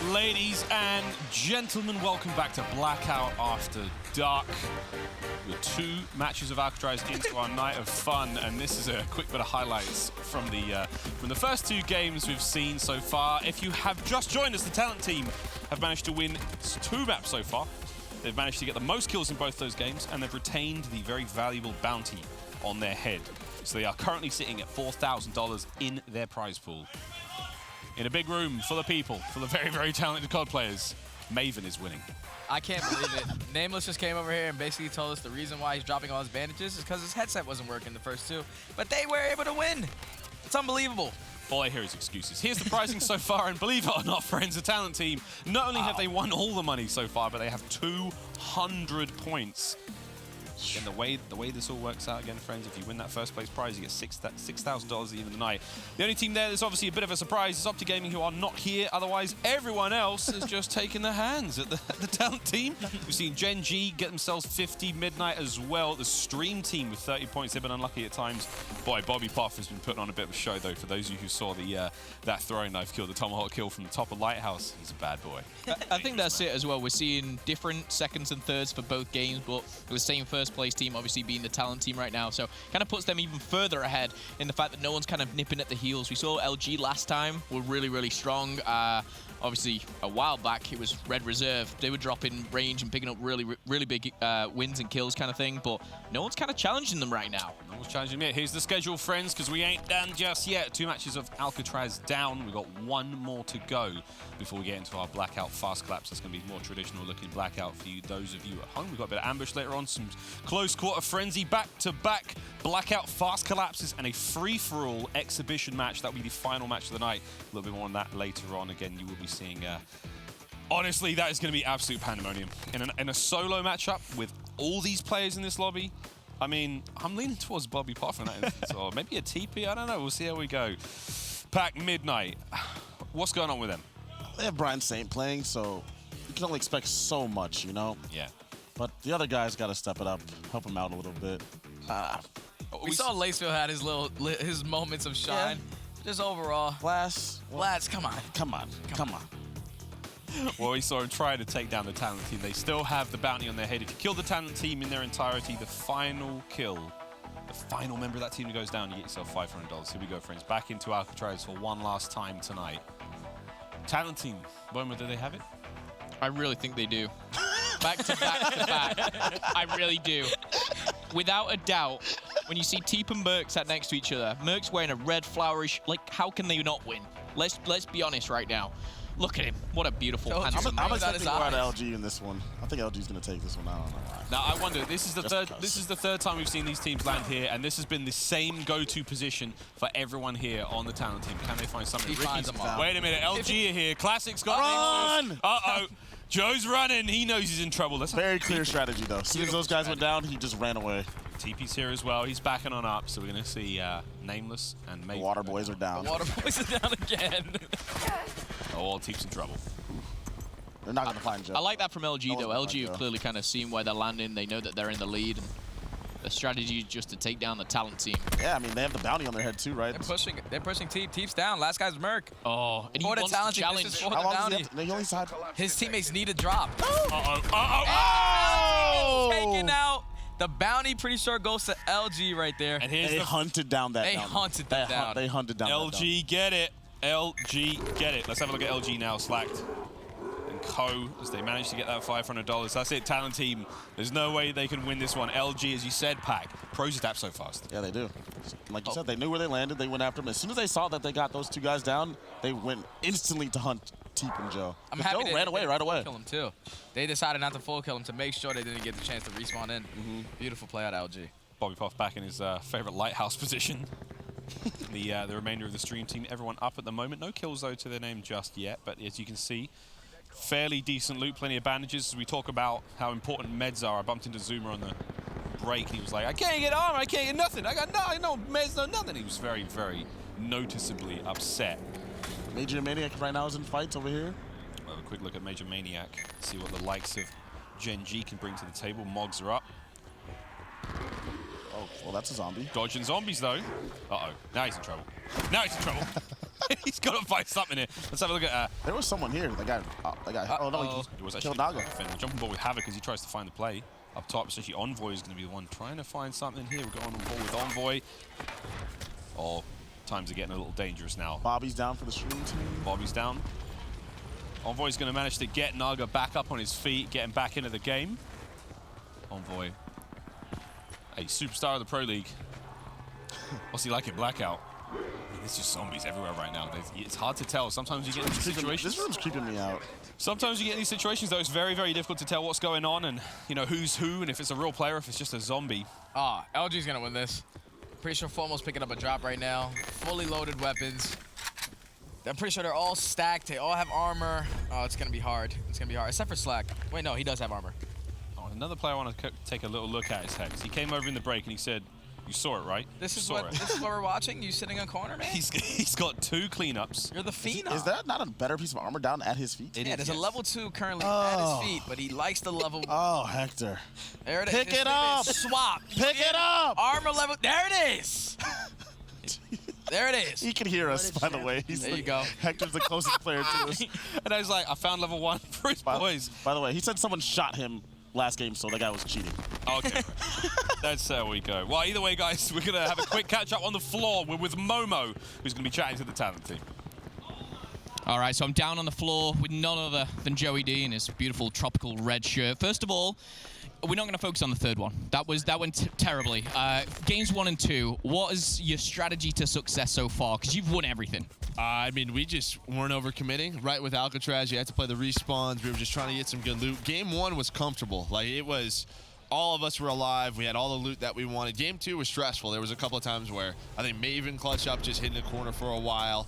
Ladies and gentlemen, welcome back to Blackout After Dark. We're 2 matches of Alcatraz into our night of fun, and this is a quick bit of highlights from the first 2 games we've seen so far. If you have just joined us, the talent team have managed to win 2 maps so far. They've managed to get the most kills in both those games, and they've retained the very valuable bounty on their head. So they are currently sitting at $4,000 in their prize pool. In a big room full of people, full of very, very talented COD players, Maven is winning. I can't believe it. Nameless just came over here and basically told us the reason why he's dropping all his bandages is because his headset wasn't working the first 2, but they were able to win. It's unbelievable. All I hear is excuses. Here's the pricing so far, and believe it or not, friends, the talent team, not only have they won all the money so far, but they have 200 points. And the way this all works out again, friends, if you win that first place prize, you get $6,000 at the end of the night. The only team there that's obviously a bit of a surprise is Opti Gaming, who are not here. Otherwise, everyone else has just taken their hands at the talent team. We've seen Gen G get themselves 50, Midnight as well. The stream team with 30 points. They've been unlucky at times. Boy, Bobby Puff has been putting on a bit of a show, though. For those of you who saw that throwing knife kill, the tomahawk kill from the top of Lighthouse, he's a bad boy. I think that's it as well. We're seeing different seconds and thirds for both games, but the same first place team obviously being the talent team right now, so kind of puts them even further ahead in the fact that no one's kind of nipping at the heels. We saw LG last time were really, really strong. Obviously, a while back, it was Red Reserve. They were dropping range and picking up really, really big wins and kills kind of thing, but no one's kind of challenging them right now. No one's challenging me. Here's the schedule, friends, because we ain't done just yet. 2 matches of Alcatraz down. We've got 1 more to go before we get into our Blackout fast collapse. That's going to be more traditional looking Blackout for you, those of you at home. We've got a bit of ambush later on, some close quarter frenzy, back-to-back Blackout fast collapses, and a free-for-all exhibition match. That will be the final match of the night. A little bit more on that later on. Again, you will be seeing... honestly, that is going to be absolute pandemonium. In a solo matchup with all these players in this lobby, I mean, I'm leaning towards Bobby Puff in that instance, or maybe a TP, I don't know. We'll see how we go. Pack Midnight. What's going on with them? They have Brian Saint playing, so you can only expect so much, you know? Yeah. But the other guys got to step it up, help him out a little bit. We saw Lacefield had his moments of shine. Yeah. Just overall. Glass, come on. Come on. Well, we saw him trying to take down the talent team. They still have the bounty on their head. If you kill the talent team in their entirety, the final kill, the final member of that team who goes down, you get yourself $500. Here we go, friends. Back into Alcatraz for one last time tonight. Talent team, Bowman, do they have it? I really think they do. Back to back to back. I really do. Without a doubt, when you see Teep and Merc sat next to each other, Merc's wearing a red flowerish, like, how can they not win? Let's be honest right now. Look at him. What a beautiful, handsome man. I'm expecting more out of LG in this one. I think LG's going to take this one. I don't know why. Now, I wonder, this is the third time we've seen these teams land here, and this has been the same go-to position for everyone here on the talent team. Can they find something? Wait a minute, LG are here. Classic's got run! Uh-oh. Joe's running. He knows he's in trouble. That's very clear strategy, though. As soon as those guys went down, he just ran away. TP's here as well. He's backing on up, so we're going to see Nameless and Maven. The Water Boys are down. The Water Boys are down again. Oh, Teep's in trouble. They're not going to find Joe. I like that from LG, though. LG have clearly kind of seen where they're landing. They know that they're in the lead. And the strategy is just to take down the talent team. Yeah, I mean, they have the bounty on their head, too, right? They're pushing Teep. Teep's down. Last guy's Merc. Oh, and he wants to challenge. How long does he have to, his teammates need a drop. Uh-oh. Taken out. The bounty, pretty sure, goes to LG right there. And they hunted down that bounty. They hunted down LG, get it. LG, get it. Let's have a look at LG now, slacked. And Co, as they manage to get that $500. That's it, talent team. There's no way they can win this one. LG, as you said, Pack. Pros adapt so fast. Yeah, they do. Like you said, they knew where they landed. They went after them. As soon as they saw that they got those 2 guys down, they went instantly to hunt Teep and Joe. I'm happy Joe ran away right away. Kill him too. They decided not to full kill him to make sure they didn't get the chance to respawn in. Beautiful play out of LG. Bobby Puff back in his favorite lighthouse position. The remainder of the stream team, everyone up at the moment. No kills, though, to their name just yet. But as you can see, fairly decent loot, plenty of bandages. As we talk about how important meds are, I bumped into Zoomer on the break. He was like, I can't get armor, I can't get nothing. I got no meds, no nothing. He was very, very noticeably upset. Major Maniac right now is in fights over here. We'll have a quick look at Major Maniac, see what the likes of Gen G can bring to the table. Mogs are up. Oh, well, that's a zombie. Dodging zombies, though. Uh-oh. Now he's in trouble. Now he's in trouble. He's got to find something here. Let's have a look at There was someone here. That guy. Oh no, it was he actually killed Naga. the jumping ball with Havoc as he tries to find the play. Up top, especially Envoy is going to be the one trying to find something here. We're going on ball with Envoy. Oh, times are getting a little dangerous now. Bobby's down for the stream team. Bobby's down. Envoy's going to manage to get Naga back up on his feet, get him back into the game. Envoy, a superstar of the Pro League. What's he like in Blackout? I mean, there's just zombies everywhere right now. It's hard to tell. Sometimes you get in these situations. This room's creeping me out. Sometimes you get in these situations, though, it's very, very difficult to tell what's going on and, you know, who's who and if it's a real player, if it's just a zombie. Ah, LG's gonna win this. Pretty sure Foremo's picking up a drop right now. Fully loaded weapons. I'm pretty sure they're all stacked. They all have armor. Oh, it's gonna be hard. It's gonna be hard, except for Slack. Wait, no, he does have armor. Oh, another player I want to take a little look at is Hex. He came over in the break and he said, "You saw it, right? This is saw what it." this is what we're watching. You sitting on corner, man. He's got 2 cleanups. You're the phenom. Is that not a better piece of armor down at his feet? Yeah, there's a yes. level 2 currently at his feet, but he likes the level. Oh, Hector. There it is. Pick His it name up. is Swap. Pick it up. Armor level. There it is. There it is. He can hear us, by the way. He's There you go. Hector's the closest player to us. And I was like, I found level 1 for his boys. By the way, he said someone shot him last game, so that guy was cheating. Okay. That's how we go. Well, either way, guys, we're going to have a quick catch-up on the floor. We're with Momo, who's going to be chatting to the talent team. All right, so I'm down on the floor with none other than Joey D in his beautiful tropical red shirt. First of all, we're not going to focus on the third one. That went terribly. Games 1 and 2, what is your strategy to success so far? Because you've won everything. I mean, we just weren't overcommitting. Right with Alcatraz, you had to play the respawns. We were just trying to get some good loot. Game 1 was comfortable. Like, it was, all of us were alive. We had all the loot that we wanted. Game 2 was stressful. There was a couple of times where I think Maven clutched up, just hid in the corner for a while.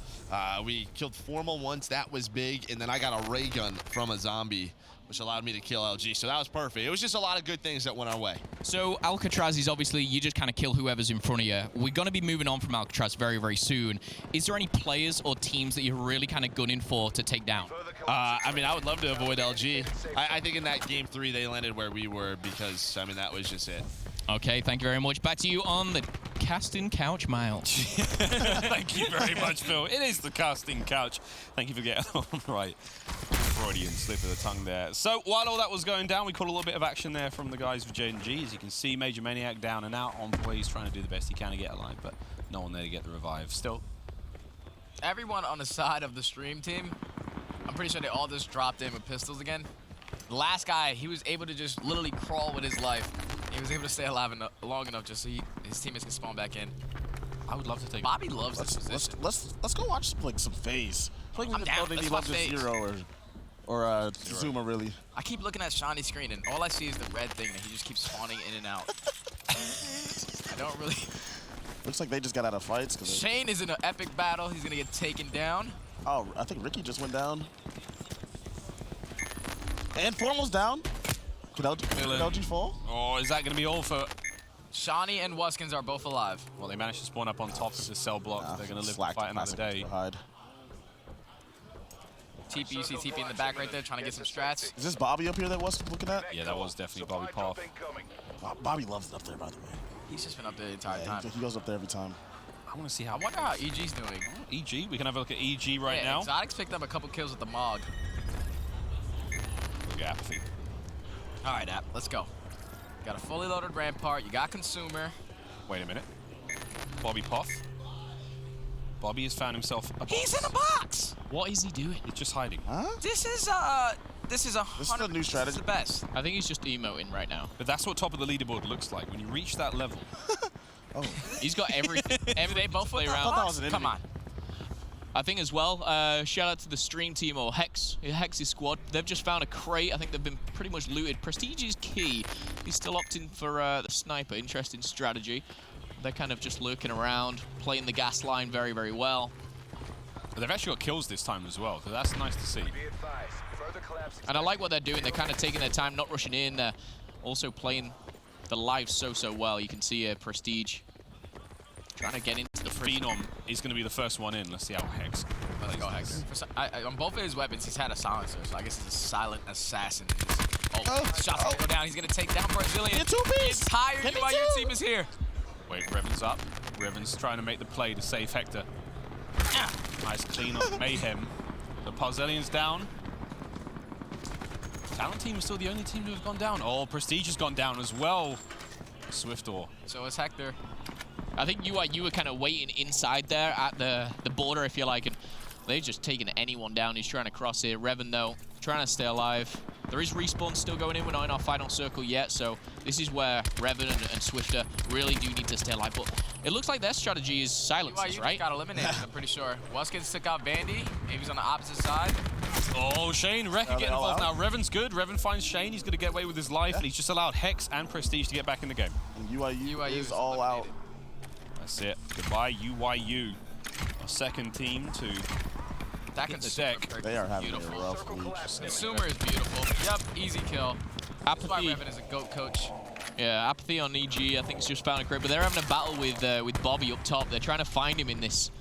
We killed Formal once. That was big. And then I got a ray gun from a zombie, which allowed me to kill LG. So that was perfect. It was just a lot of good things that went our way. So Alcatraz is obviously, you just kind of kill whoever's in front of you. We're going to be moving on from Alcatraz very, very soon. Is there any players or teams that you're really kind of gunning for to take down? I mean, I would love to avoid LG. I think in that Game 3, they landed where we were because, I mean, that was just it. Okay, thank you very much. Back to you on the casting couch, Miles. Thank you very much, Phil. It is the casting couch. Thank you for getting on right. Freudian slip of the tongue there. So while all that was going down, we caught a little bit of action there from the guys of J&G. As you can see, Major Maniac down and out. Envoy is trying to do the best he can to get alive, but no one there to get the revive. Still, Everyone on the side of the stream team, I'm pretty sure they all just dropped in with pistols again. The last guy, he was able to just literally crawl with his life. He was able to stay alive long enough just so his teammates can spawn back in. I would love to take. Bobby loves this position. Let's go watch like some FaZe. I feel I'm down. Let's watch FaZe. Zero or Zuma really. I keep looking at Shawnee's screen, and all I see is the red thing that he just keeps spawning in and out. I don't really... Looks like they just got out of fights. Shane is in an epic battle. He's going to get taken down. Oh, I think Ricky just went down. And Formal's down. Could LG fall? Oh, is that going to be all for... Shawnee and Wuskins are both alive. Well, they managed to spawn up on top of the cell block. They're going to live to fight another day. TP, you see TP in the back right there trying to get some strats. Is this Bobby up here that was looking at? Yeah, that was definitely Bobby Path. Bobby loves it up there, by the way. He's just been up there the entire time. He goes up there every time. I want to see I how... wonder how EG's doing. EG? We can have a look at EG right Yeah, now. Exotics picked up a couple kills with the Mog. Look at Apathy. All right, App, let's go. Got a fully loaded Rampart. You got Consumer. Wait a minute. Bobby Path. Bobby has found himself a box. He's in a box! What is he doing? He's just hiding. Huh? This is the new strategy. This is the best. I think he's just emoting right now. But that's what top of the leaderboard looks like. When you reach that level, Oh. He's got everything. They both play went around. that was an Come on. I think as well, shout out to the stream team or Hex's squad. They've just found a crate. I think they've been pretty much looted. Prestige is key. He's still opting for the sniper. Interesting strategy. They're kind of just lurking around, playing the gas line very, very well. but they've actually got kills this time as well, so that's nice to see. And I like what they're doing. They're kind of taking their time, not rushing in. They're also playing the live so well. You can see Prestige trying to get into the Phenom is going to be the first one in. Let's see how Hex. Let's go, Hex. On both of his weapons, he's had a silencer, so I guess he's a silent assassin. Shots gonna go down. He's gonna take down Brazilian. Get 2-piece. The entire Get me UIU two. team is here. Wait, Revan's up. Revan's trying to make the play to save Hector. Nice clean on Mayhem. The Parzelian's down. Talent team is still the only team to have gone down. Oh, Prestige has gone down as well. Swiftor. So is Hector. I think you were kind of waiting inside there at the border, if you like, and they've just taken anyone down who's trying to cross here. Revan, though, trying to stay alive. There is respawn still going in. We're not in our final circle yet, so this is where Revan and Swiftor really do need to stay alive. But it looks like their strategy is silences, right? Got eliminated, I'm pretty sure. Weskins took out Vandy. Maybe he's on the opposite side. Oh, Shane, Rekka getting involved now. Revan's good. Revan finds Shane. He's going to get away with his life, and he's just allowed Hex and Prestige to get back in the game. And UIU is all out. That's it. Goodbye, UYU. Our second team to That the deck. They are having beautiful. a rough week. Sumer is beautiful. Yep, easy kill. That's why Apathy. Revan is a GOAT coach. Yeah, Apathy on EG, I think it's just found a crate, but they're having a battle with Bobby up top. They're trying to find him in this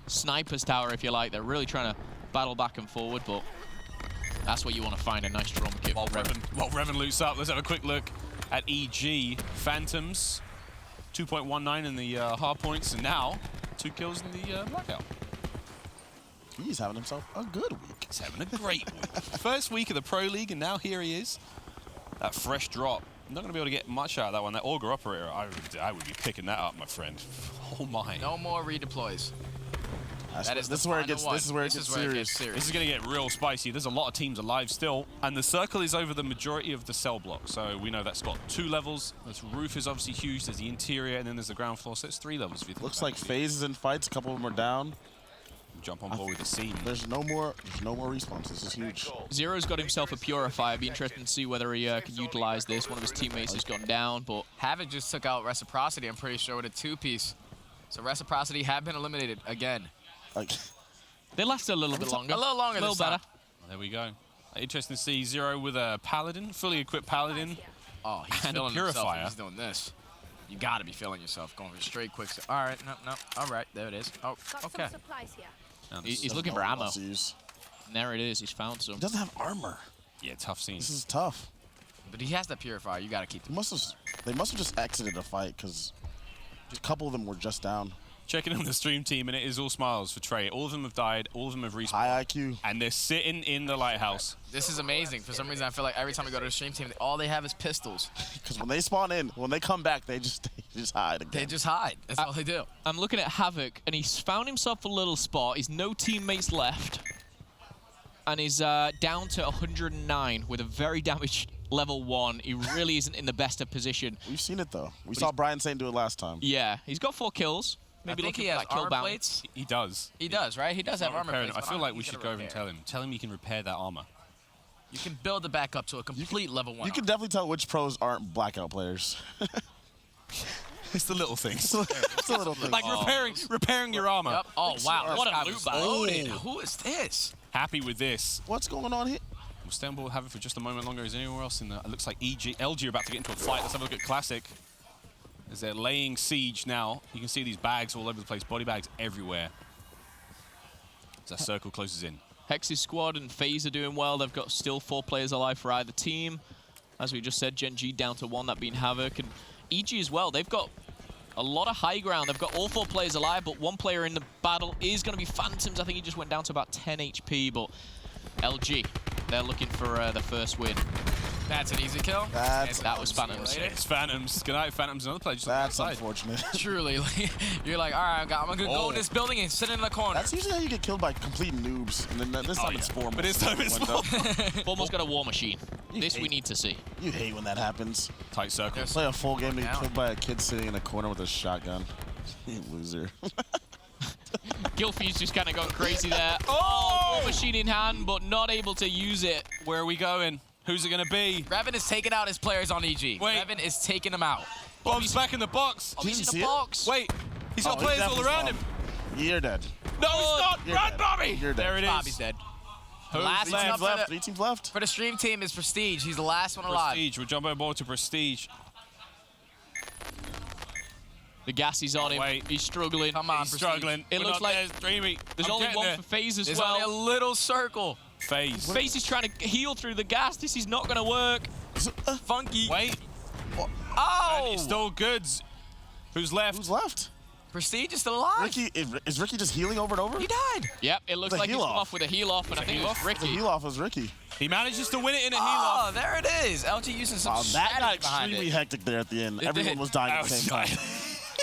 sniper's tower, if you like. They're really trying to battle back and forward, but that's where you want to find a nice trauma kit. While Revan loots up, let's have a quick look at EG. Phantoms, 2.19 in the hard points, and now 2 kills in the Blackout. He's having himself a good week. He's having a great week. First week of the Pro League, and now here he is. That fresh drop. I'm not going to be able to get much out of that one. That Auger Operator, I would be picking that up, my friend. Oh my. No more redeploys. This is where it gets serious. This is going to get real spicy. There's a lot of teams alive still, and the circle is over the majority of the cell block. So we know that's got 2 levels. This roof is obviously huge. There's the interior, and then there's the ground floor. So it's 3 levels. If you think Looks about like it. phases in fights. A couple of them are down. Jump on board with the scene. There's no more respawns. This is huge. Zero's got himself a Purifier. Be interesting to see whether he can utilize this. One of his teammates has gone down, but Havoc just took out Reciprocity, I'm pretty sure, with a 2-piece. So Reciprocity have been eliminated again. Like, they lasted a little bit longer. A little longer a little this time. better. Well, there we go. Interesting to see Zero with a Paladin, fully equipped Paladin. Oh, he's And a feeling himself Purifier. when he's doing this. You gotta be feeling yourself, going for straight quick. All right, no. All right, there it is. Oh, okay. He's looking for ammo. to use. And there it is. He's found some. He doesn't have armor. Yeah, tough scene. This is tough. But he has that Purifier. You gotta keep They must have just exited a fight because a couple of them were just down. Checking on the stream team, and it is all smiles for Trey. All of them have died. All of them have respawned. High IQ. And they're sitting in the lighthouse. This is amazing. For some reason, I feel like every time we go to the stream team, all they have is pistols. Because when they spawn in, when they come back, they just hide again. They just hide. That's all they do. I'm looking at Havoc, and he's found himself a little spot. He's no teammates left. And he's down to 109 with a very damaged level 1. He really isn't in the best of position. We've seen it, though. We saw Brian Saint do it last time. Yeah, he's got 4 kills. Maybe I think looking he for has that kill armor balance. plates. He does. He does, right? He does have armor Repairing plates. it. I but feel don't like think we he's should gonna go over and repair. tell him you can repair that armor. You can build it back up to a complete level 1. You can definitely tell which pros aren't Blackout players. It's the little things. It's a little thing. Like repairing your armor. Yep. Oh, wow. What a This guy loot was bag. loaded. Who is this? Happy with this. What's going on here? We'll stay on board with Havoc for just a moment longer. Is there anywhere else in there? It looks like LG are about to get into a fight. Let's have a look at Classic. As they're laying siege now. You can see these bags all over the place. Body bags everywhere. As that circle closes in. Hex's squad and FaZe are doing well. They've got still 4 players alive for either team. As we just said, Gen G down to 1, that being Havoc. And EG as well. They've got a lot of high ground. They've got all 4 players alive, but 1 player in the battle is going to be Phantoms. I think he just went down to about 10 HP, but LG, they're looking for the first win. That's an easy kill. That was Phantoms. It's Phantoms. Good night, Phantoms. Another player just That's outside. unfortunate. Truly. You're like, all right, I'm going to go in this building and sit in the corner. That's usually how you get killed by complete noobs. And then this time it's 4 But this time it's 4. Almost got a war machine. This we need to see. You hate when that happens. Tight circle. Play a full game and get killed by a kid sitting in a corner with a shotgun. You loser. Gilfy's just kind of gone crazy there. Oh! War machine in hand, but not able to use it. Where are we going? Who's it going to be? Revan is taking out his players on EG. Wait. Revan is taking them out. Bob's back in the box. Oh, he's Didn't in see the it? box. Wait, he's got players all around him. You're dead. No, he's not. You're Run, dead. Bobby. You're dead. There it is. Bobby's dead. Who's Last left? team Teams left. 3 teams left. For the stream team is Prestige. He's the last one alive. Prestige. We'll jump on board to Prestige. The gas is on him. Wait. He's struggling. Come on, He's Prestige. struggling. It We're looks not like there, Dreamy. There's I'm only getting 1 there. for FaZe as There's well. only a little circle. FaZe. FaZe is trying to heal through the gas. This is not going to work. Funky. Wait. Oh! And it's still good. Who's left? Who's left? Prestige is still alive. Ricky, is Ricky just healing over and over? He died. Yep, it looks The like he's heal come off. off with a heal off, and I think it was The Ricky. heal off was Ricky. He manages to win it in a Oh, heel-off. there it is. LG using some That strategy got behind extremely it. hectic there at the end. It Everyone did. was dying at the same time.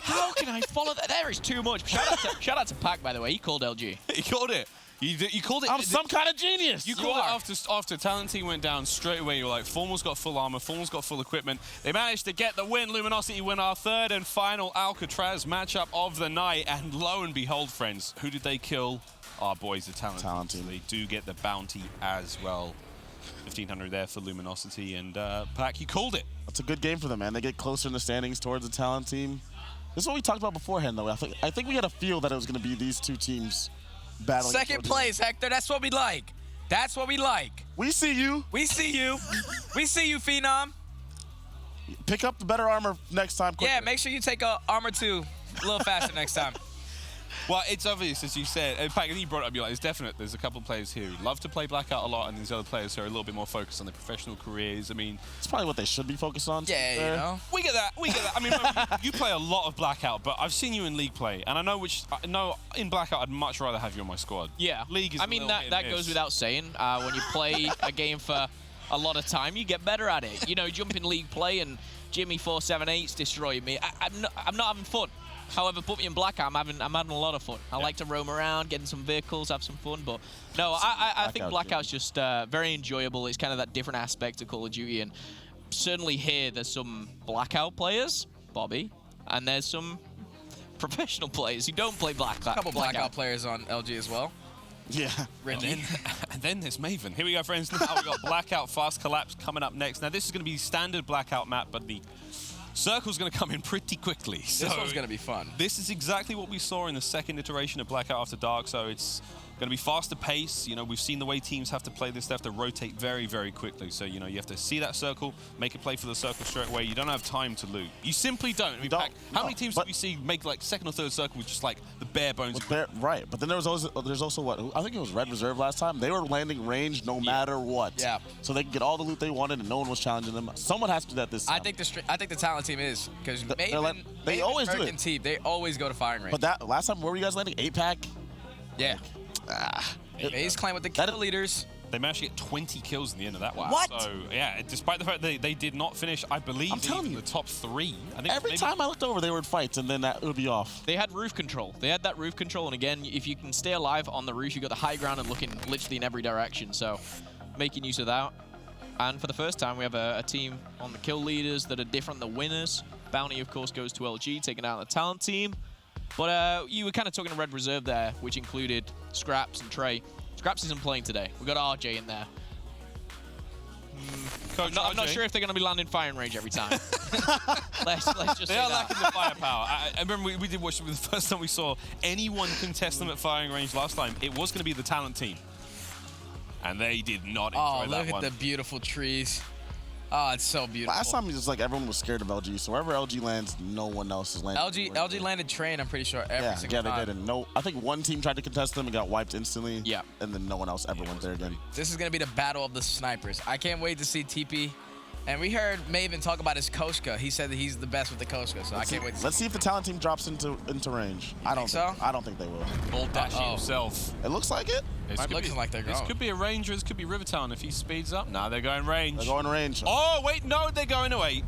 How can I follow that? There is too much. Shout out to Pac, by the way. He called LG. He called it. You called it. I'm some kind of genius. You called it after Talent Team went down straight away. You're like, Formal's got full armor, Formal's got full equipment. They managed to get the win. Luminosity win our third and final Alcatraz matchup of the night. And lo and behold, friends, who did they kill? Our boys, the Talent Team. They do get the bounty as well. 1,500 there for Luminosity. And Pac, you called it. It's a good game for them, man. They get closer in the standings towards the Talent Team. This is what we talked about beforehand, though. I think we had a feel that it was going to be these two teams battling. Second place, Hector. That's what we like. That's what we like. We see you. We see you. We see you, Phenom. Pick up the better armor next time. Quicker. Yeah, make sure you take armor 2 a little faster next time. Well, it's obvious, as you said. In fact, you brought it up, you're like, it's definite. There's a couple of players here who love to play Blackout a lot, and these other players who are a little bit more focused on their professional careers. I mean, It's probably what they should be focused on. Yeah, you know. we get that. We get that. I mean, you play a lot of Blackout, but I've seen you in League play, and I know in Blackout, I'd much rather have you on my squad. Yeah. League is. I mean, that goes without saying. When you play a game for a lot of time, you get better at it. You know, jump in League play and Jimmy 478's destroying me. I'm not having fun. However, put me in Blackout, I'm having a lot of fun. I like to roam around, get in some vehicles, have some fun. But no, I think Blackout's just very enjoyable. It's kind of that different aspect of Call of Duty, and certainly here there's some Blackout players, Bobby, and there's some professional players who don't play Blackout. A couple Blackout players on LG as well. Yeah. And then there's Maven. Here we go, friends. Now we've got Blackout Fast Collapse coming up next. Now, this is going to be standard Blackout map, but the circle's going to come in pretty quickly. So This one's going to be fun. this is exactly what we saw in the second iteration of Blackout After Dark, so it's going to be faster pace. You know, we've seen the way teams have to play this. They have to rotate very, very quickly. So, you know, you have to see that circle, make a play for the circle straight away. You don't have time to loot. You simply don't. I mean, don't. Pac, how No, many teams but- do we see make, like, second or third circle with just, like, the bare bones? Right, but then there's also what I think it was Red Reserve last time. They were landing range no matter what. Yeah. So they could get all the loot they wanted, and no one was challenging them. Someone has to do that this time. I think the talent team is because They Maven, always do American it. team, they always go to firing range. But that last time, where were you guys landing? 8-pack. Yeah. Ace claim with the kill leaders. They managed to get 20 kills in the end of that one. What? So, yeah, despite the fact that they did not finish, I believe, I'm telling even you. the top 3. I think Every maybe time I looked over, they were in fights, and then that would be off. They had roof control. They had that roof control, and again, if you can stay alive on the roof, you got the high ground and looking literally in every direction. So, making use of that. And for the first time, we have a team on the kill leaders that are different than winners. Bounty, of course, goes to LG, taking out the talent team. But you were kind of talking to Red Reserve there, which included Scraps and Trey. Scraps isn't playing today. We've got RJ in there. Coach I'm not RJ. sure if they're going to be landing firing range every time. let's just They say are that. lacking the firepower. I remember we did watch it the first time we saw anyone contest them at firing range last time. It was going to be the talent team. And they did not enjoy Oh, that look one. at the beautiful trees. Oh, it's so beautiful. Last time, it was like everyone was scared of LG. So wherever LG lands, no one else is landing. LG landed train, I'm pretty sure, every single they time. did. And I think one team tried to contest them and got wiped instantly. Yeah. And then no one else ever went there again. This is going to be the battle of the snipers. I can't wait to see TP. And we heard Maven talk about his Koshka. He said that he's the best with the Koshka, so I can't wait to see. Let's see if the talent team drops into range. I don't think they will. Bolt dashing Uh-oh. himself. It looks like it. This could looking be- like they're This going. could be a Ranger, this could be Rivertown if he speeds up. No, they're going range. They're going to range. Oh, wait, no, they're going away.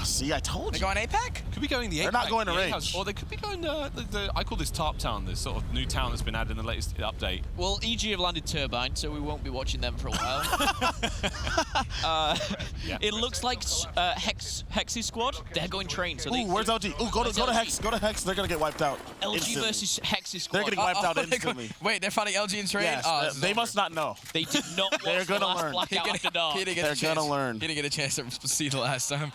See, I told They're you. going APAC? Could be going the They're not APAC, going to the range. A-house, or they could be going I call this Tarp Town, this sort of new town that's been added in the latest update. Well, EG have landed Turbine, so we won't be watching them for a while. Yeah. It looks like Hex's squad. They're going train. So Ooh, where's LG? Ooh, go to Hex. Go to Hex. They're gonna get wiped out. LG instantly. versus Hex's squad. They're getting wiped out they're going- instantly. Wait, they're fighting LG and train? Yes, Oh, this is they over. must not know. They did not watch They're the gonna last learn. Blackout After Dark. He didn't get They're a chance. gonna learn. He didn't get a chance to see the last time.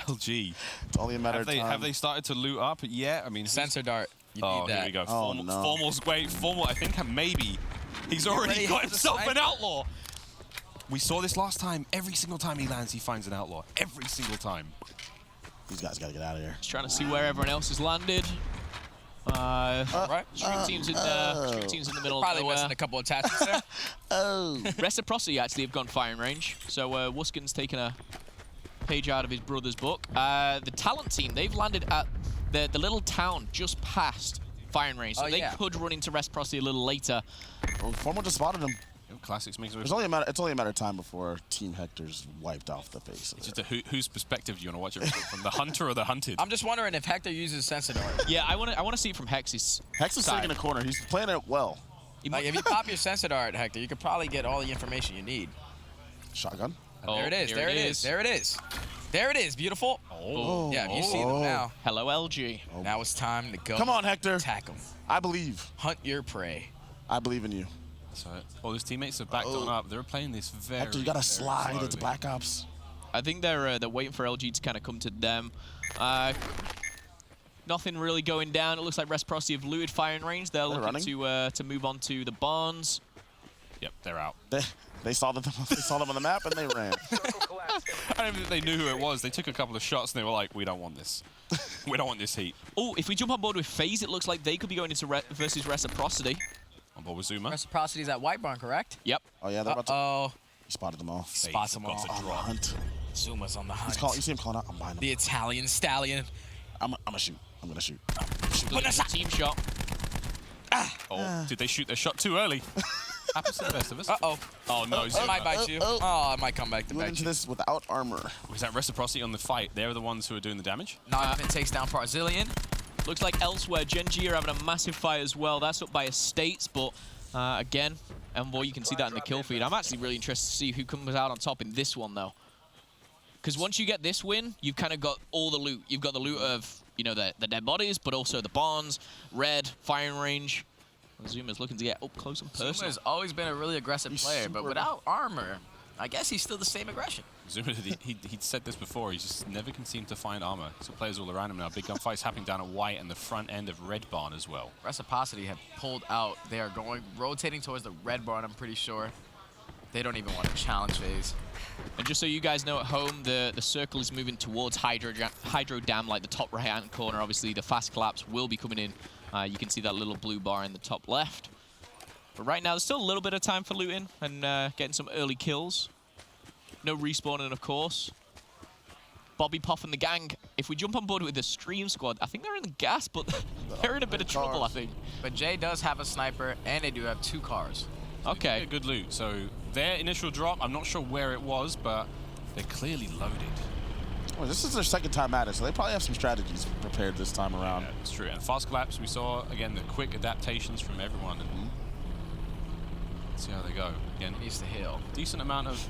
LG. It's only a matter Have of time. they started to loot up yet? I mean, Sensor dart. You oh, need that. here we go. Oh, no. Formal's wait. Formal, I think maybe he's already ready? got Has a himself an sniper? outlaw. We saw this last time. Every single time he lands, he finds an outlaw. Every single time. These guys gotta get out of here. Just trying to see where everyone else has landed. Right? Stream teams in the middle Probably of missing nowhere. a couple attachments there. Oh. Reciprocity actually have gone firing range. So Wuskin's taken a page out of his brother's book. The talent team, they've landed at the little town just past firing range, so Oh, they yeah. could run into Reciprocity a little later. Well, Formal just spotted him. Classics makes It's only a matter of time before Team Hector's wiped off the face of It's it. just whose perspective do you want to watch it from, the hunter or the hunted? I'm just wondering if Hector uses Sense Dart. Yeah, I want to see it from Hex's Hex is side. taking a corner. He's playing it well. Like, if you pop your Sense Dart, Hector, you could probably get all the information you need. Shotgun. Oh, There it is. here There it is. There it is. There it is. Beautiful. Oh. Yeah, you see them now. Hello, LG. Now it's time to go. Come on, Hector. Attack them. I believe. Hunt your prey. I believe in you. So all his teammates have backed on up. They're playing this very. Hector, you gotta very slide. slowly. It's Black Ops. I think they're waiting for LG to kind of come to them. Nothing really going down. It looks like Reciprocity have looted firing range. They're looking to move on to the barns. Yep, they're out. They saw them. They saw them on the map and they ran. I don't even think they knew who it was. They took a couple of shots and they were like, "We don't want this. We don't want this heat." Oh, if we jump on board with FaZe, it looks like they could be going into versus Reciprocity. On board with Zuma. Reciprocity's at White Barn, correct? Yep. Oh yeah, they're about to. Oh, He spotted them all. spots them all. got the On the drop. hunt. Zuma's on the hunt. You see him calling out. I'm buying them. The Italian stallion. I'm gonna shoot. I'm gonna shoot. Put a team shot. Oh, did they shoot their shot too early? Happens to the best of us. Uh-oh. Oh no, It Zuma. might bite you. oh. Oh, it might come back to Moving bite into you. this without armor. Was that Reciprocity on the fight? They're the ones who are doing the damage. Noggin takes down Barzillion. Looks like elsewhere, Gen.G are having a massive fight as well. That's up by Estates, but again, Envoy, you can see that in the kill feed. I'm actually really interested to see who comes out on top in this one, though. Because once you get this win, you've kind of got all the loot. You've got the loot of, you know, the dead bodies, but also the barns, red, firing range. Zuma's looking to get up close and personal. Zuma's always been a really aggressive player, but without armor, I guess he's still the same aggression. Zuma, he'd said this before. He just never can seem to find armor. So players all around him now. Big gun fights happening down at White and the front end of Red Barn as well. Reciprocity have pulled out. They are rotating towards the Red Barn, I'm pretty sure. They don't even want to challenge phase. And just so you guys know at home, the circle is moving towards Hydro Dam, like the top right-hand corner. Obviously, the fast collapse will be coming in. You can see that little blue bar in the top left. But right now, there's still a little bit of time for looting and getting some early kills. No respawning, of course. Bobby Poff and the gang, if we jump on board with the stream squad, I think they're in the gas, but they're in a bit of trouble, I think. But Jay does have a sniper, and they do have 2 cars. Okay. Good loot. So their initial drop, I'm not sure where it was, but they're clearly loaded. Well, this is their second time at it, so they probably have some strategies prepared this time around. Yeah, it's true. And fast collapse, we saw, again, the quick adaptations from everyone. And let's see how they go. Again, Needs to heal. decent amount of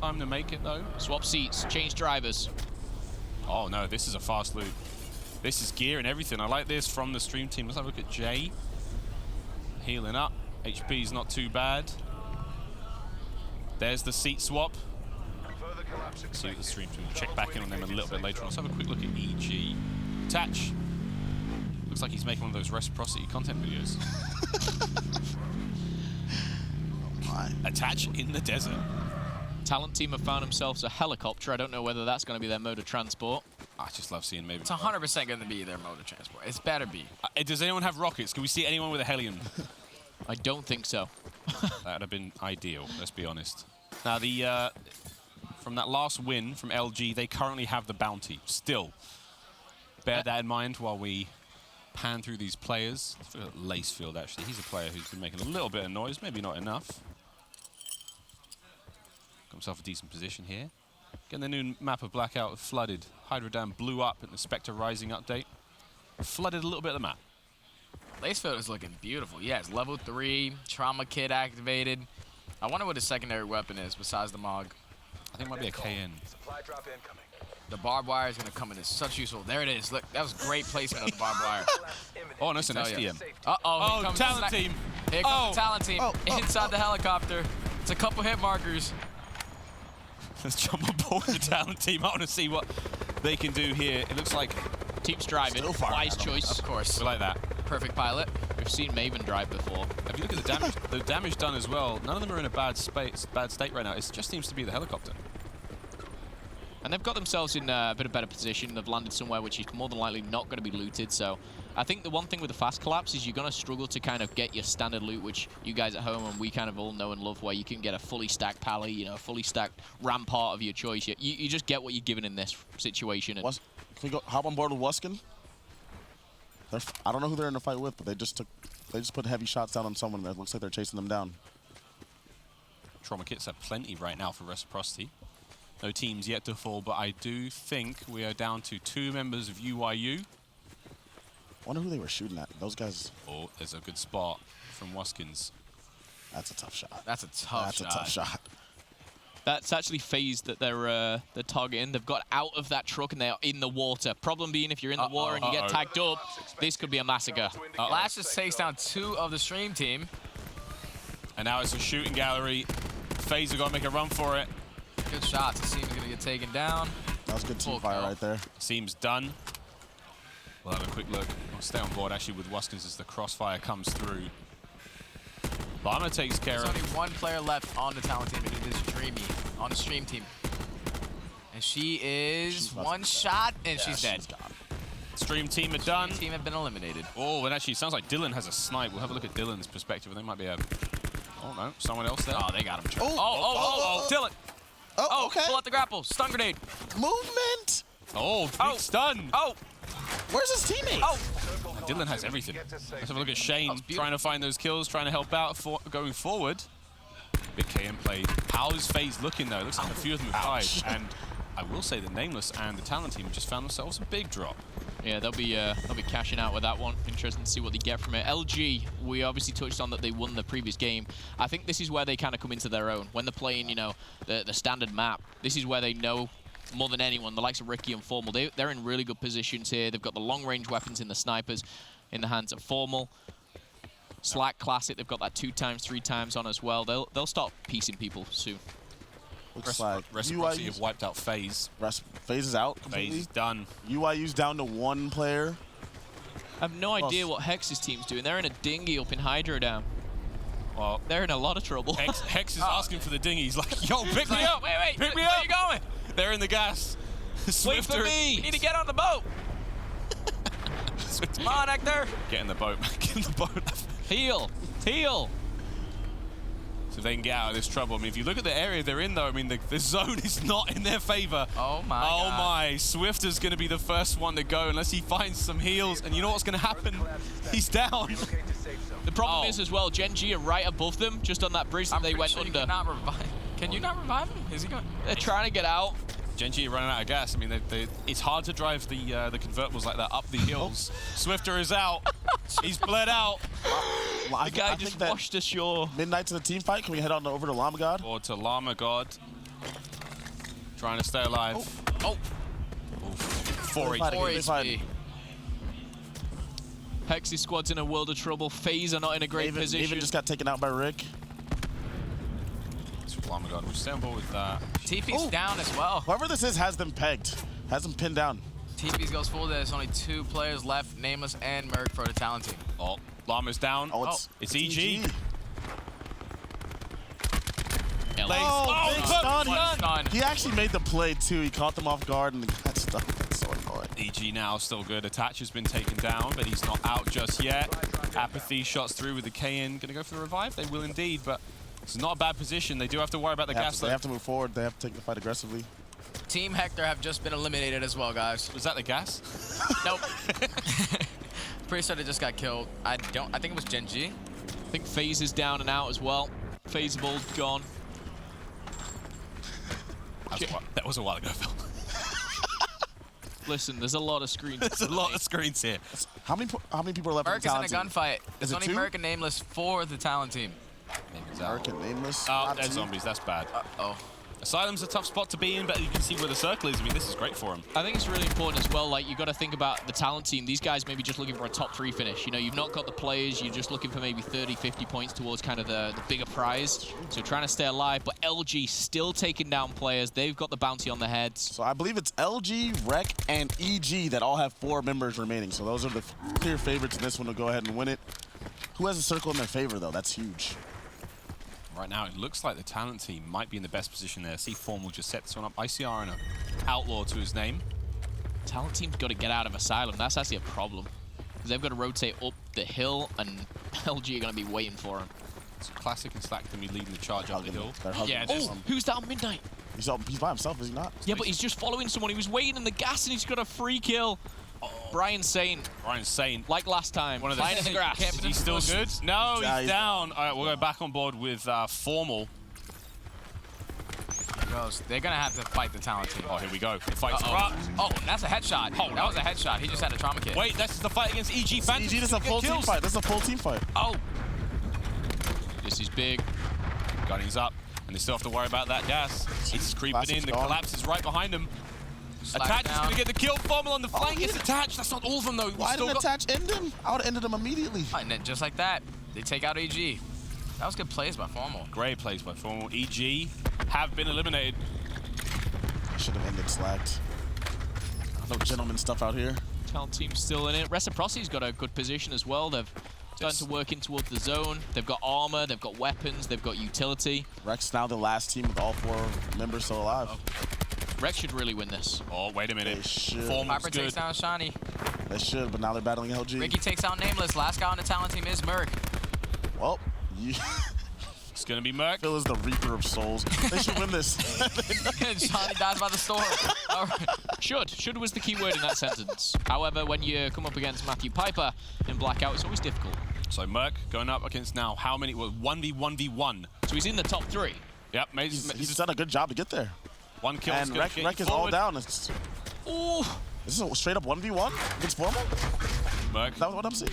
time to make it, though. Swap seats, change drivers. Oh, no, this is a fast loot. This is gear and everything. I like this from the stream team. Let's have a look at Jay. Healing up. HP's not too bad. There's the seat swap. See what the stream team. Check back in on them a little bit later on. Let's have a quick look at EG. Attach. Looks like he's making one of those Reciprocity content videos. Attach in the desert. Talent team have found themselves a helicopter. I don't know whether that's going to be their mode of transport. I just love seeing maybe. It's 100% going to be their mode of transport. It's better be. Does anyone have rockets? Can we see anyone with a Hellion? I don't think so. That would have been ideal, let's be honest. Now, the from that last win from LG, they currently have the bounty. Still, bear that in mind while we pan through these players. Let's look at Lacefield, actually. He's a player who's been making a little bit of noise, maybe not enough. Got himself a decent position here. Getting the new map of Blackout flooded. Hydro Dam blew up in the Spectre Rising update. Flooded a little bit of the map. Lacefield is looking beautiful. Yes, level 3, trauma kit activated. I wonder what his secondary weapon is besides the MOG. I think it might be a KN. The barbed wire is going to come in as such useful. There it is. Look, that was great placement of the barbed wire. Oh, no, it's an Tell ya. SDM. Uh-oh. Oh, here comes talent the team. Here comes the talent team inside the helicopter. It's a couple hit markers. Let's jump on board the talent team. I want to see what they can do here. It looks like Team's driving. Wise choice. Of course. we like that. Perfect pilot. We've seen Maven drive before. If you look at the damage done as well, none of them are in a bad state right now. It just seems to be the helicopter. And they've got themselves in a bit of better position. They've landed somewhere which is more than likely not going to be looted. So I think the one thing with the fast collapse is you're going to struggle to kind of get your standard loot, which you guys at home and we kind of all know and love, where you can get a fully stacked pally, you know, a fully stacked rampart of your choice. You just get what you're given in this situation. And Can we go hop on board with Wuskin? I don't know who they're in a fight with, but they just put heavy shots down on someone that looks like they're chasing them down. Trauma kits have plenty right now for reciprocity. No teams yet to fall, but I do think we are down to 2 members of UIU. I wonder who they were shooting at. Those guys. Oh, there's a good spot from Waskins. That's a tough shot. That's a tough shot. That's a tough shot. That's actually FaZe that they're targeting. They've got out of that truck and they're in the water. Problem being, if you're in the water and you get tagged up, this could be a massacre. Lash just takes down 2 of the stream team. And now it's a shooting gallery. FaZe are going to make a run for it. Good shots. The team's going to get taken down. That was good team fire right there. Seems done. We'll have a quick look. I'll stay on board actually with Waskins as the crossfire comes through. Llama takes care There's of. only 1 player left on the talent team, and it is Dreamy on the stream team. And she is 1 shot, and she's dead. Stream team are done. Stream team have been eliminated. Oh, and actually it sounds like Dylan has a snipe. We'll have a look at Dylan's perspective. They might be a... Oh, no. Someone else there. Oh, they got him. Oh. Dylan. Oh, okay. Pull out the grapple. Stun grenade. Movement. Oh, big stun. Oh. Where's his teammate? Oh. Dylan has everything. Let's have a look at Shane trying to find those kills, trying to help out going forward. Big KM play. How is FaZe looking though? Looks like a few of them have died. And I will say the Nameless and the Talent team just found themselves a big drop. Yeah, they'll be cashing out with that one. Interesting to see what they get from it. LG, we obviously touched on that they won the previous game. I think this is where they kind of come into their own. When they're playing, you know, the standard map, this is where they know more than anyone, the likes of Ricky and Formal. They're in really good positions here. They've got the long-range weapons in the snipers in the hands of Formal. Slack Classic, they've got that 2x, 3x on as well. They'll start piecing people soon. Looks like Reciprocity have wiped out FaZe. FaZe is out completely. FaZe is done. UIU's down to 1 player. I have no idea what Hex's team's doing. They're in a dinghy up in Hydro Dam. Well, they're in a lot of trouble. Hex is asking for the dinghy. He's like, yo, pick me up. Wait. Pick me Where up. are you going? They're in the gas. Wait for me. You need to get on the boat. Come on, Hector. Get in the boat, man. Get in the boat. Heal. So they can get out of this trouble. I mean, if you look at the area they're in, though, I mean, the zone is not in their favor. Oh, my God. My. Swifter's going to be the first one to go unless he finds some heals. And you know what's going to happen? He's down. The problem is as well, Gen G are right above them, just on that bridge that they went under. Can you not revive him? Is he going? They're trying to get out. Gen G are running out of gas. I mean, it's hard to drive the convertibles like that up the hills. Swifter is out. He's bled out. Well, The guy just washed ashore. Midnight to the team fight. Can we head on over to Llama God? Or to Llama God. Trying to stay alive. Oh. 4 Fighting, Four they HP. fighting. Hex's squad's in a world of trouble. FaZe are not in a great position. Even just got taken out by Rick. Llama God, we'll stay on board with that. TP's down as well. Whoever this is has them pegged. Has them pinned down. TP's goes full. There's only 2 players left, Nameless and Merc for the talent team. Oh, Llama's down. It's EG. Oh, big stun. Stun. He actually made the play too. He caught them off guard and got stuck. That's so annoying. EG now still good. Attach has been taken down, but he's not out just yet. Apathy shots through with the KN. Gonna go for the revive? They will indeed, but it's not a bad position. They do have to worry about the gas. They have to move forward. They have to take the fight aggressively. Team Hector have just been eliminated as well, guys. Was that the gas? Nope. Pretty sure they just got killed. I think it was Gen G. I think FaZe is down and out as well. FaZe ball gone. That was a while ago, Phil. Listen, there's a lot of screens. There's a lot of screens here. How many people are left Merc on is the in a talent gunfight. There's it only 2? Merc and Nameless for the talent team. Nameless team? out. American Nameless. Oh, Not they're 2. zombies. That's bad. Oh. Asylum's a tough spot to be in, but you can see where the circle is. I mean, this is great for him. I think it's really important as well. Like, you got to think about the talent team. These guys may be just looking for a top 3 finish. You know, you've not got the players. You're just looking for maybe 30, 50 points towards kind of the bigger prize. So trying to stay alive. But LG still taking down players. They've got the bounty on their heads. So I believe it's LG, Rec, and EG that all have 4 members remaining. So those are the clear favorites in this one to go ahead and win it. Who has a circle in their favor, though? That's huge. Right now, it looks like the talent team might be in the best position there. See Formal just set this one up. ICR and an outlaw to his name. Talent team's got to get out of Asylum. That's actually a problem. Because they've got to rotate up the hill, and LG are going to be waiting for him. So Classic and Slack can be leading the charge up the hill. Yeah, Oh, who's that on Midnight? He's by himself, is he not? Yeah, but he's just following someone. He was waiting in the gas, and he's got a free kill. Brian Sane, Brian's saying, like last time, one of the lying in the grass. Is he still good? No, Yeah, he's he's down. All right, we'll go back on board with Formal. Goes. They're gonna have to fight the talent team. Oh, here we go. The fight's Uh-oh. up. Oh, that's a headshot. Oh, that was a headshot. He just had a trauma kit. Wait, this is the fight against EG Phantom. EG, this is a full team fight. This is a full team fight. Oh, This is big. Gunning's up, and they still have to worry about that gas. It's creeping Classic's in. The gone. collapse is right behind him. slash Attach is down. going to get the kill. Formal on the flank. he It's didn't- attached. That's not all of them, though. Why didn't Attach end him? I would have ended him immediately. And then just like that, they take out EG. That was good plays by Formal. Great plays by Formal. EG have been eliminated. Should have ended slacked. No gentleman stuff out here. Talent team's still in it. Reciprocity's got a good position as well. They've starting to work in towards the zone. They've got armor, they've got weapons, they've got utility. Rex now the last team with all 4 members still alive. Rex should really win this. Oh, wait a They minute. should. Formal's Piper good. takes down Shiny. They should, but now they're battling LG. Ricky takes out Nameless. Last guy on the talent team is Merc. Well, you It's going to be Merc. Phil is the reaper of souls. They should win this. And Shiny dies by the storm. All right. Should was the key word in that sentence. However, when you come up against Matthew Piper in Blackout, it's always difficult. So Merc going up against now how many? Well, 1v1v1. So he's in the top 3. Yep, maybe He's done a good job to get there. one kill. And Rec is all down. It's, Ooh. this is a straight up 1v1 against Formal? Merc, Is that what I'm seeing?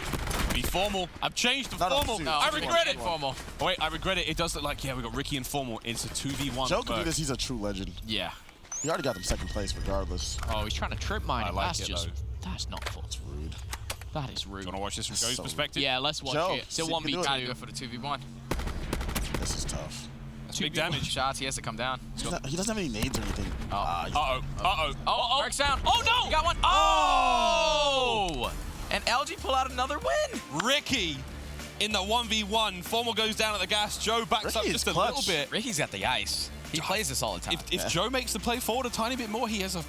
be Formal. I've changed to No, no, Formal. seriously. No, I regret it. Formal. Oh, wait, I regret it. It does look like, yeah, we got Ricky and Formal. It's a 2v1. Joe can do Merc. this. He's a true legend. Yeah. He already got them second place regardless. Oh, he's trying to trip mine. I like That's it, just, though. that's not fun. It's rude. That is rude. Do you want to watch this from This is Joe's so- perspective? Yeah, let's watch Joe, it. Still see if you can do it. Gotta 1v2. go for the 2v1. This is tough. That's big 2v1. damage. Shots, he has to come down. He doesn't have any nades or anything. He's- Uh-oh. Uh-oh. Oh, Merc's down. Oh, no! You got one. Oh! And LG pull out another win. Ricky in the 1v1. Formal goes down at the gas. Joe backs Ricky up is just a clutch. little bit. Ricky's got the ice. He plays this all the time. If Joe makes the play forward a tiny bit more, he has a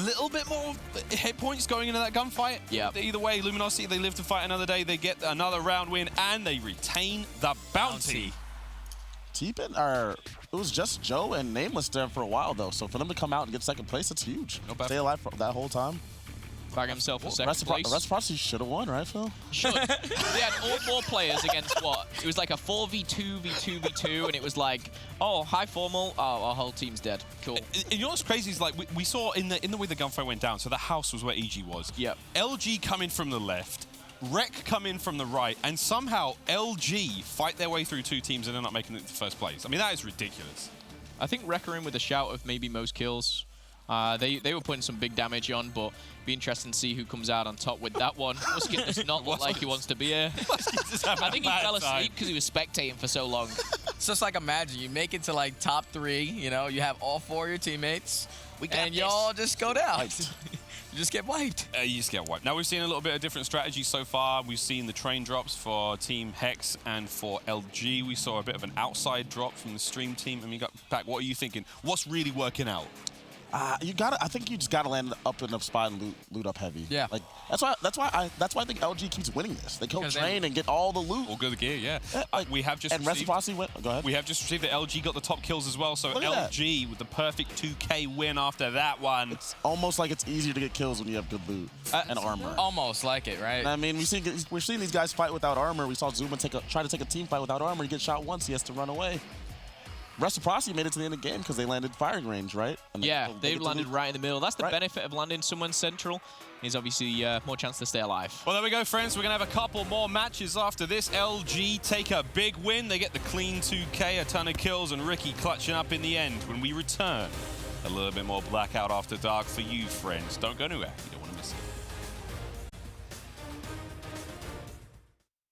little bit more hit points going into that gunfight. Yep. Either way, Luminosity, they live to fight another day. They get another round win, and they retain the bounty. T-Pin, or it was just Joe and Nameless there for a while though. So for them to come out and get second place, it's huge. Not bad. Stay alive for that whole time. Bag himself for second place. Reciprocity should have won, right, Phil? Should. They had all 4 players against what? It was like a 4v2, v2, and it was like, oh, hi Formal. Oh, our whole team's dead. Cool. And you know what's crazy is like we saw in the way the gunfight went down. So the house was where EG was. Yep. LG come in from the left, Rec come in from the right, and somehow LG fight their way through 2 teams and end up making it to first place. I mean, that is ridiculous. I think Wrecker in with a shout of maybe most kills. They were putting some big damage on, but be interesting to see who comes out on top with that one. Musket does not look like he wants to be here. I think he fell asleep because he was spectating for so long. It's just like imagine you make it to like top 3, you know, you have all 4 of your teammates, and y'all just go down. You just get wiped. You just get wiped. Now, we've seen a little bit of different strategies so far. We've seen the train drops for Team Hex and for LG. We saw a bit of an outside drop from the Stream team. I mean, back. What are you thinking? What's really working out? I think you just gotta land up in a spot and loot up heavy. Yeah. Like that's why I think LG keeps winning this. They go Because train and get all the loot. All good gear, yeah. Like, We have just and received, Reciprocity went. Go ahead. we have just received that LG got the top kills as well. So Look at LG with the perfect 2K win after that one. It's almost like it's easier to get kills when you have good loot and armor. Almost like it, right? I mean, we're seeing these guys fight without armor. We saw Zuma try to take a team fight without armor. He gets shot once. He has to run away. Reciprocity made it to the end of the game because they landed firing range, right? And Yeah, they get to landed loot. right in the middle. That's the Right. benefit of landing someone central. Is obviously more chance to stay alive. Well, there we go, friends. We're going to have a couple more matches after this. LG take a big win. They get the clean 2K, a ton of kills, and Ricky clutching up in the end when we return. A little bit more Blackout After Dark for you, friends. Don't go anywhere. You don't want to miss it.